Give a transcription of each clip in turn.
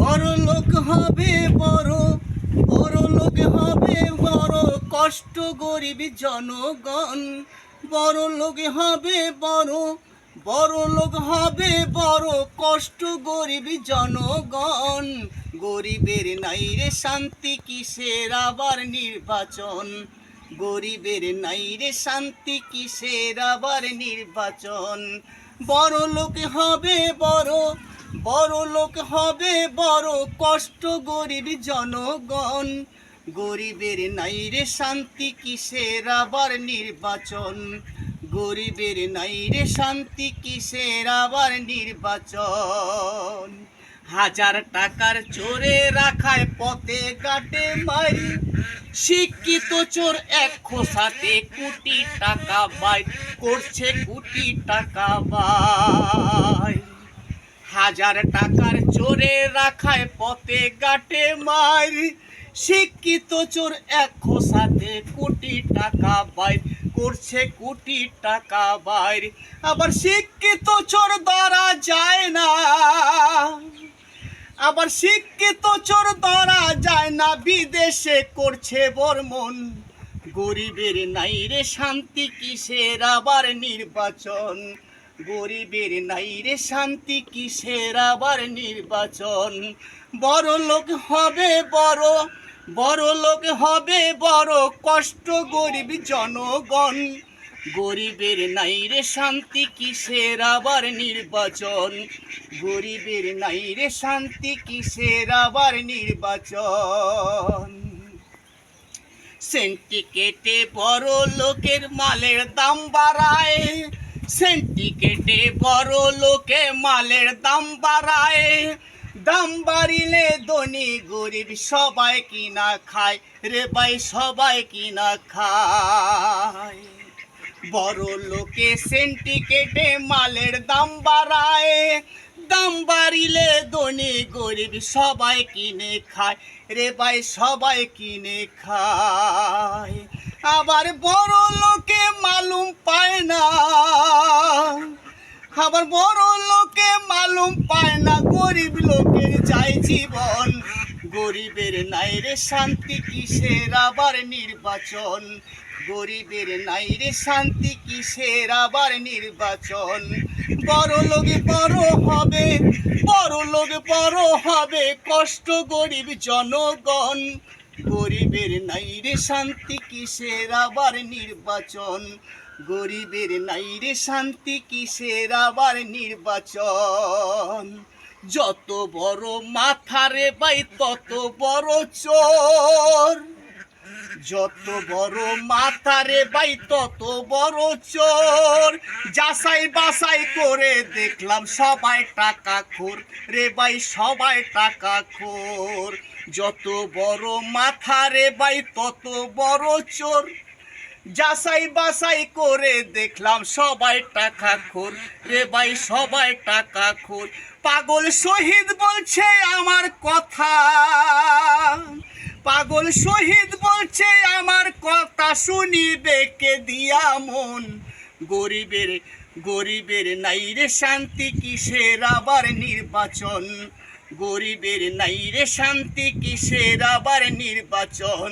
বড় লোক হবে বড়, বড় লোক হবে বড়, কষ্ট গরিব জনগণ। বড় লোক হবে বড়, বড় লোক হবে বড়, কষ্ট গরিব জনগণ। গরিবের নাই রে শান্তি, কিসের আবার নির্বাচন? গরিবের নাই রে শান্তি, কিসের আবার নির্বাচন? বড় লোক হবে বড়, বড় লোক হবে বড়, কষ্ট গরিব জনগণ। গরিবের নাই রে শান্তি, কিসের আবার নির্বাচন? গরিবের নাই রে শান্তি, কিসের আবার নির্বাচন? হাজার টাকার চোরে রাখায় পথে ঘাটে মারি, শিক্ষিত চোর এক খোসাতে কোটি টাকা বাইর করছে, কোটি টাকা বাইর। হাজার টাকার চোরে রাখায় পথে ঘাটে মারি, শিক্ষিত চোর এক খোসাতে কোটি টাকা বাইর করছে, কোটি টাকা বাইর। আবার শিক্ষিত চোর ধরা যায় না, আবার শিক্ষিত চোর ধরা যায় না, বিদেশে করছে ভ্রমণ। গরিবের নাই রে শান্তি, কিসের আবার নির্বাচন? গরিবের নাই রে শান্তি, কিসের আবার নির্বাচন? বড় লোক হবে বড়, বড় লোক হবে বড়, কষ্ট গরিব জনগণ। গরিবের নাই রে শান্তি, কিসের আবার নির্বাচন? গরিবের নাই রে শান্তি, কিসের আবার নির্বাচন? সেন্টিকেটে বড় লোকের মালের দাম বাড়ায়, সেন্টিকেটে বড় লোকে মালের দাম বাড়ায়। দাম বাড়িলে ধনী গরিব সবাই কিনা খায় রে ভাই, সবাই কিনা খায়। বড় লোকে সেন্টিকেটে মালের দাম বাড়ায়, দাম বাড়িলে ধনী গরিব সবাই কিনে খায় রে ভাই, সবাই কিনে খায়। আবার বড় লোকে মালুম পায় না, আবার বড় লোকে মালুম পায় না, গরিব লোকের যায় জীবন। গরিবের নাই রে শান্তি, কিসের আবার নির্বাচন? গরিবের নাই রে শান্তি, কিসের আবার নির্বাচন? বড় লোক বড় হবে, বড় লোক বড় হবে, কষ্ট গরিব জনগণ। গরিবের নাই রে শান্তি, কিসের আবার নির্বাচন? গরিবের নাই রে শান্তি, কিসের আবার নির্বাচন? যত বড় মাথা রে ভাই, তত বড় চোর। যত বড় মাথা রে ভাই, তত বড় চোর। যাচাই বাছাই করে দেখলাম সবাই টাকা খোর রে ভাই, সবাই টাকা খোর। যত বড় মাথা রে ভাই, তত বড় চোর। যাচাই বাছাই করে দেখলাম সবাই টাকা খোর রে ভাই, সবাই টাকা খোর। পাগল শহীদ বলছে আমার কথা, পাগল শহীদ বলছে আমার কথা, শুনিবে কে দিয়া মন? গরিবের, গরিবের নাই রে শান্তি, কিসের আবার নির্বাচন? গরিবের নাই রে শান্তি, কিসের আবার নির্বাচন?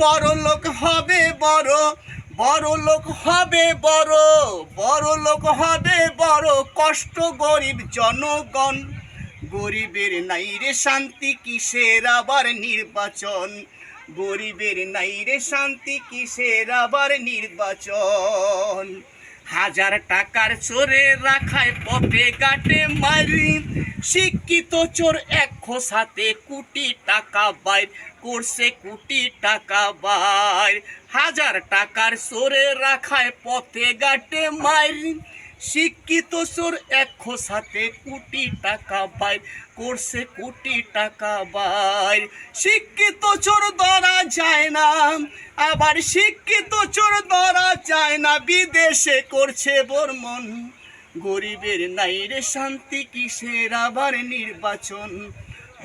বড় লোক হবে বড়, বড় লোক হবে বড়, বড় লোক হবে বড়, কষ্ট গরিব জনগণ। গরিবের নাই রে শান্তি, কিসের আবার নির্বাচন? গরিবের নাই রে শান্তি, কিসের আবার নির্বাচন? হাজার টাকার চোরে রাখায় পথে ঘাটে মারি, শিক্ষিত চোর এক খোসাতে কোটি টাকা বাইর করছে, কোটি টাকা বাইর। হাজার টাকার চোরে রাখায় পথে ঘাটে মারি, শিক্ষিত চোর এক খোসাতে কোটি টাকা বাইর করছে, কোটি টাকা বাইর। শিক্ষিত চোর ধরা যায় না, আবার শিক্ষিত চোর ধরা যায় না, বিদেশে করছে ভ্রমণ। গরিবের নাই রে শান্তি, কিসের আবার নির্বাচন?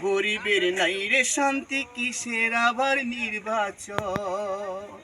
গরিবের নাই রে শান্তি, কিসের আবার নির্বাচন?